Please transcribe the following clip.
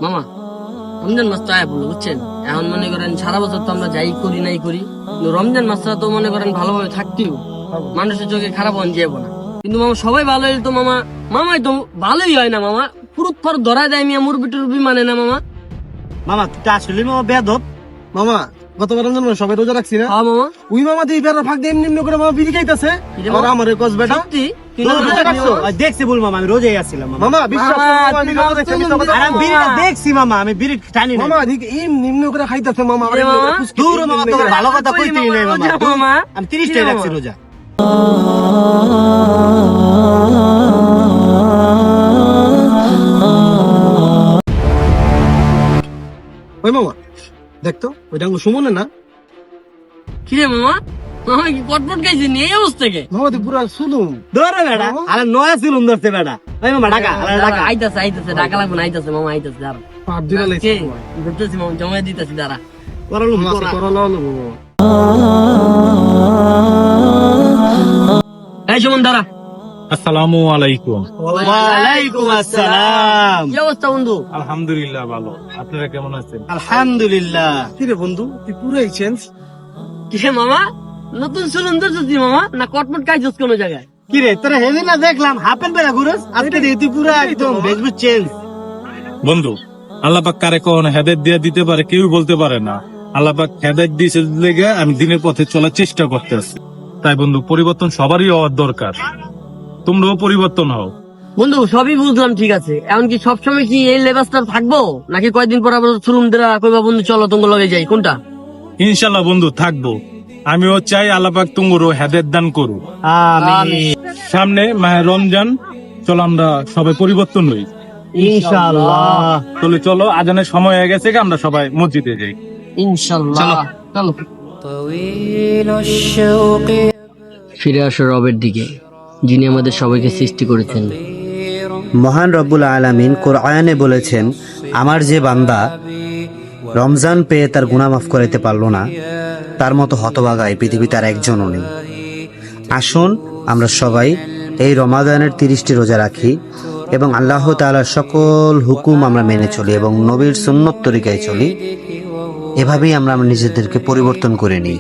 মামা রমজান মাস তো আয়া পড়লো বুঝছেন। এখন মনে করেন সারা বছর তো আমরা যাই করি নাই করি, কিন্তু রমজান মাসটা তো মনে করেন ভালোভাবে থাকতেও, মানুষের চোখে খারাপ হন যাবো না। কিন্তু মামা সবাই ভালো হইলে তো মামা, মামাই তো ভালোই হয় না মামা, পুরুত ফর ধরায় দেয় মিয়া, মুরবি টুরবি মানে না মামা। মামা তুই তো আসলে মামা বেয়াদব। মামা গতবার রমজান মাসে সবাই রোজা রাখছি না, হ্যাঁ মামা ওই মামা দিয়ে বেড়ার ফাঁক দিয়ে এমনি এমনি করে মামা বিড়ি খাইতেছে। এটা মামা- আমার কস বেটা সত্যি তুই তোর না রোজা রাখছো? দেখছি বল মামা, আমি রোজাই আছিলাম মামা। মামা বিশ্বাস মামা, করো, আমি তুমি রোজা রাখছি, আমি মামা, সবার আর আমি সাথে- বিড়িটা দেখছি মামা, আমি বিড়ি টানি না। মামা এদিকে এমনি এমনি করে খাইতেছে মামা, আমার এ এমনি করে মামা, ফুসকি দূর এমনি মামা, এমনি তোর করে। ভালো কথা কইতেই নাই মামা। রোজা মামা। আমি 30টাই রাখছি রোজা। ওই মামা দেখতো ওইটা আমার সুমনে না, কিরে মামা, মামা কি পটপট খাইছি নি এই অবস্থা থেকে? মামা তুই পুরা সুলুম। ধরে বেটা, আরে নয়া ছিলুম ধরছে বেটা। ওই মামা ঢাকা, আরে ঢাকা। আইতাছে ডাকা লাগবে না, আইতাছে মামা, আইতাছে দাঁড়া। পাপ দিলা লাইছে কে? ধরতেছি মামা, জমা দিতেছি দাঁড়া। করলুম মামা করা। করলা হলো মামা। এই সুমন দাঁড়া। আসসালামু আলাইকুম। ওয়ালাইকুম আসসালাম। কি অবস্থা বন্ধু? আলহামদুলিল্লাহ ভালো, আপনারা কেমন আছেন? আলহামদুলিল্লাহ। কি রে বন্ধু তুই পুরাই চেঞ্জ। কিরে মামা, নতুন সুলুন ধরতেছি মামা, না কটমট খাইছিস কোনো জায়গায়? কি রে তোরা হেভি না দেখলাম হাফেন বেড়া ঘুরস, আজকে দেখি তুই পুরা একদম বেজবুজ চেঞ্জ। বন্ধু, আল্লাহ পাক কারে কখনো হেদায়েত দিয়ে দিতে পারে কেউ বলতে পারে না। আল্লাহ পাক হেদায়েত দিয়েছে লেগে আমি দিনের পথে চলার চেষ্টা করতেছি। তাই বন্ধু, পরিবর্তন সবারই হওয়ার দরকার, তোমরাও পরিবর্তন হও। বন্ধু সবই বুঝলাম, ঠিক আছে, এমনকি সবসময় কি এই লেবাসটা থাকবো, নাকি কয়েকদিন পর আবার সুলুন দেরা কইবা বন্ধু চলো তোমার লগে যাই, কোনটা? ইনশাল্লাহ বন্ধু থাকবো। আমিও চাই আল্লাহ পাক তোমরও হেদায়েত দান করুক। আমিন সামনে মাহে রমজান, চলো আমরা সবাই পরিবর্তন হই। ইনশাআল্লাহ। চলো চলো, আজানের সময় হয়ে গেছে, আমরা সবাই মসজিদে যাই। ইনশাল্লাহ চলো। ফিরে আসো রবের দিকে, যিনি আমাদের সবাইকে সৃষ্টি করেছেন। মহান রব্বুল আলামিন কোরআনে বলেছেন, আমার যে বান্দা রমজান পেয়ে তার গুনাহ মাফ করাইতে পারলো না, তার মতো হতভাগা এই পৃথিবীতে আর একজনও নেই। আসুন আমরা সবাই এই রমাদানের 30টি রোজা রাখি এবং আল্লাহ তাআলার সকল হুকুম আমরা মেনে চলি এবং নবীর সুন্নত তরিকায় চলি। এভাবেই আমরা নিজেদেরকে পরিবর্তন করে নিই।